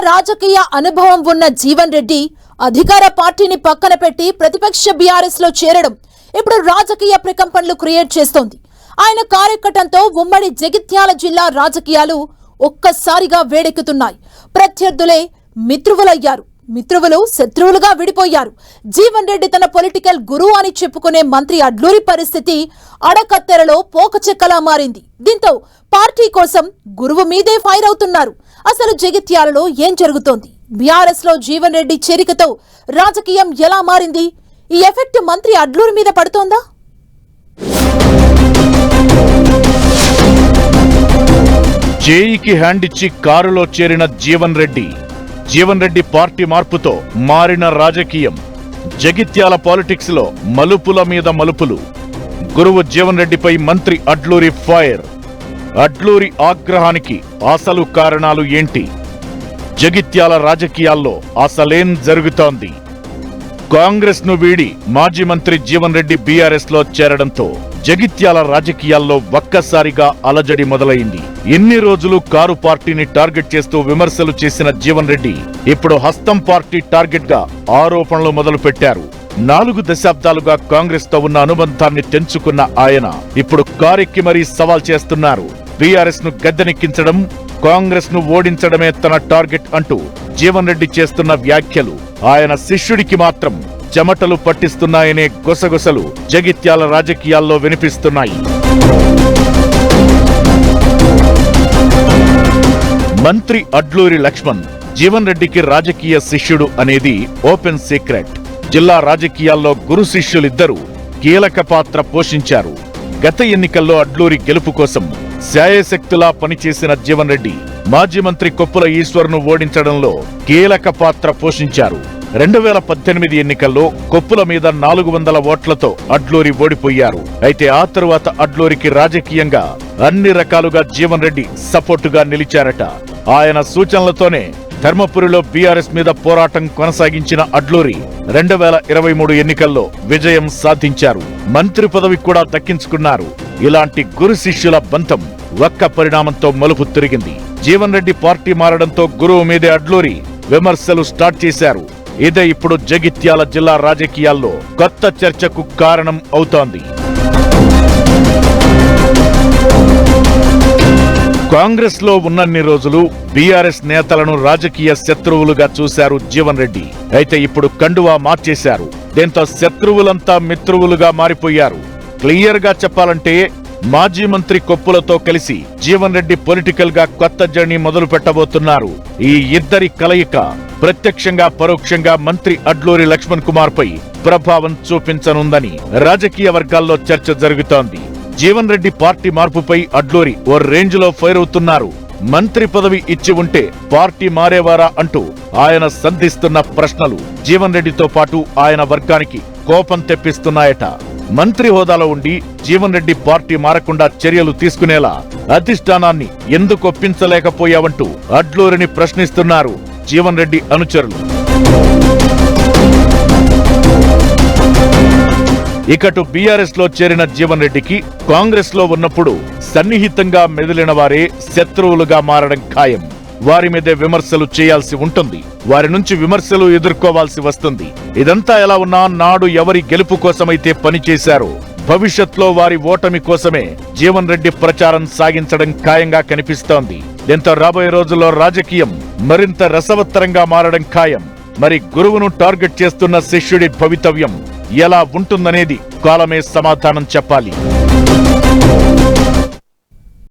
రాజకీయ అనుభవం ఉన్న జీవన్ రెడ్డి అధికార పార్టీని పక్కన పెట్టి ప్రతిపక్ష బీఆర్ఎస్ లో చేరడం ఇప్పుడు రాజకీయ ప్రకంపనలు క్రియేట్ చేస్తోంది. ఆయన కారెక్కటంతో ఉమ్మడి జగిత్యాల జిల్లా రాజకీయాలు ఒక్కసారిగా వేడెక్కుతున్నాయి. ప్రత్యర్థులే మిత్రువులయ్యారు, మిత్రువులు శత్రువులుగా విడిపోయారు. జీవన్ రెడ్డి తన పొలిటికల్ గురువు అని చెప్పుకునే మంత్రి అడ్లూరి పరిస్థితి అడకత్తెరలో పోకచెక్కలా మారింది. దీంతో పార్టీ కోసం గురువు మీదే ఫైర్ అవుతున్నారు. అసలు జగిత్యాలలో ఏం జరుగుతోంది? బీఆర్ఎస్ లో జీవన్ రెడ్డి చేరికతో రాజకీయం ఎలా మారింది? ఈ ఎఫెక్ట్ మంత్రి అడ్లూరి మీద పడుతోందా? జేఈకి హ్యాండ్ ఇచ్చి కారులో చేరిన జీవన్ రెడ్డి పార్టీ మార్పుతో మారిన రాజకీయం. జగిత్యాల పాలిటిక్స్ లో మలుపుల మీద మలుపులు. గురువు జీవన్ రెడ్డిపై మంత్రి అడ్లూరి ఫైర్. అడ్లూరి ఆగ్రహానికి అసలు కారణాలు ఏంటి? జగిత్యాల రాజకీయాల్లో అసలేం జరుగుతోంది? కాంగ్రెస్ ను వీడి మాజీ మంత్రి జీవన్ రెడ్డి బీఆర్ఎస్ లో చేరడంతో జగిత్యాల రాజకీయాల్లో ఒక్కసారిగా అలజడి మొదలైంది. ఎన్ని రోజులు కారు పార్టీని టార్గెట్ చేస్తూ విమర్శలు చేసిన జీవన్ రెడ్డి ఇప్పుడు హస్తం పార్టీ టార్గెట్ గా ఆరోపణలు మొదలు పెట్టారు. 4 దశాబ్దాలుగా కాంగ్రెస్ తో ఉన్న అనుబంధాన్ని తెంచుకున్న ఆయన ఇప్పుడు కారెక్కి మరీ సవాల్ చేస్తున్నారు. బీఆర్ఎస్ ను గద్దెనెక్కించడం, కాంగ్రెస్ ను ఓడించడమే తన టార్గెట్ అంటూ జీవన్ రెడ్డి చేస్తున్న వ్యాఖ్యలు ఆయన శిష్యుడికి మాత్రం చెమటలు పట్టిస్తున్నాయనే గుసగుసలు జగిత్యాల రాజకీయాల్లో వినిపిస్తున్నాయి. మంత్రి అడ్లూరి లక్ష్మణ్ జీవన్ రెడ్డికి రాజకీయ శిష్యుడు అనేది ఓపెన్ సీక్రెట్. జిల్లా రాజకీయాల్లో గురు శిష్యులిద్దరూ కీలక పాత్ర పోషించారు. గత ఎన్నికల్లో అడ్లూరి గెలుపు కోసం శాయశక్తులా పనిచేసిన జీవన్ రెడ్డి మాజీ మంత్రి కొప్పుల ఈశ్వర్ను ఓడించడంలో కీలక పాత్ర పోషించారు. 2018 ఎన్నికల్లో కొప్పుల మీద 400 ఓట్లతో అడ్లూరి ఓడిపోయారు. అయితే ఆ తరువాత అడ్లూరికి రాజకీయంగా అన్ని రకాలుగా జీవన్ రెడ్డి సపోర్టుగా నిలిచారట. ఆయన సూచనలతోనే ధర్మపురిలో బీఆర్ఎస్ మీద పోరాటం కొనసాగించిన అడ్లూరి 2023 ఎన్నికల్లో విజయం సాధించారు. మంత్రి పదవి కూడా దక్కించుకున్నారు. ఇలాంటి గురు శిష్యుల బంధం ఒక్క పరిణామంతో మలుపు తిరిగింది. జీవన్ రెడ్డి పార్టీ మారడంతో గురువు మీదే అడ్లూరి విమర్శలు స్టార్ట్ చేశారు. ఇదే ఇప్పుడు జగిత్యాల జిల్లా రాజకీయాల్లో కొత్త చర్చకు కారణం అవుతోంది. కాంగ్రెస్ లో ఉన్నన్ని రోజులు బీఆర్ఎస్ నేతలను రాజకీయ శత్రువులుగా చూశారు జీవన్ రెడ్డి. అయితే ఇప్పుడు కండువా మార్చేశారు. దీంతో శత్రువులంతా మిత్రువులుగా మారిపోయారు. క్లియర్ గా చెప్పాలంటే మాజీ మంత్రి కొప్పులతో కలిసి జీవన్ రెడ్డి పొలిటికల్ గా కొత్త జర్నీ మొదలు పెట్టబోతున్నారు. ఈ ఇద్దరి కలయిక ప్రత్యక్షంగా పరోక్షంగా మంత్రి అడ్లూరి లక్ష్మణ్ కుమార్ పై ప్రభావం చూపించనుందని రాజకీయ వర్గాల్లో చర్చ జరుగుతోంది. జీవన్ రెడ్డి పార్టీ మార్పుపై అడ్లూరి ఓ రేంజ్ లో ఫైర్ అవుతున్నారు. మంత్రి పదవి ఇచ్చి ఉంటే పార్టీ మారేవారా అంటూ ఆయన సంధిస్తున్న ప్రశ్నలు జీవన్ రెడ్డితో పాటు ఆయన వర్గానికి కోపం తెప్పిస్తున్నాయట. మంత్రి హోదాలో ఉండి జీవన్ రెడ్డి పార్టీ మారకుండా చర్యలు తీసుకునేలా అధిష్టానాన్ని ఎందుకు ఒప్పించలేకపోయావంటూ అడ్లూరిని ప్రశ్నిస్తున్నారు జీవన్ రెడ్డి అనుచరులు. ఇకటు బీఆర్ఎస్ లో చేరిన జీవన్ రెడ్డికి కాంగ్రెస్ లో ఉన్నప్పుడు సన్నిహితంగా మెదిలిన వారే శత్రువులుగా మారడం ఖాయం. వారి మీదే విమర్శలు చేయాల్సి ఉంటుంది. వారి నుంచి విమర్శలు ఎదుర్కోవాల్సి వస్తుంది. ఇదంతా ఎలా ఉన్నా నాడు ఎవరి గెలుపు కోసమైతే పనిచేశారో భవిష్యత్లో వారి ఓటమి కోసమే జీవన్ రెడ్డి ప్రచారం సాగించడం ఖాయంగా కనిపిస్తోంది. దీంతో రాబోయే రోజుల్లో రాజకీయం మరింత రసవత్తరంగా మారడం ఖాయం. మరి గురువును టార్గెట్ చేస్తున్న శిష్యుడి భవితవ్యం ఎలా ఉంటుందనేది కాలమే సమాధానం చెప్పాలి.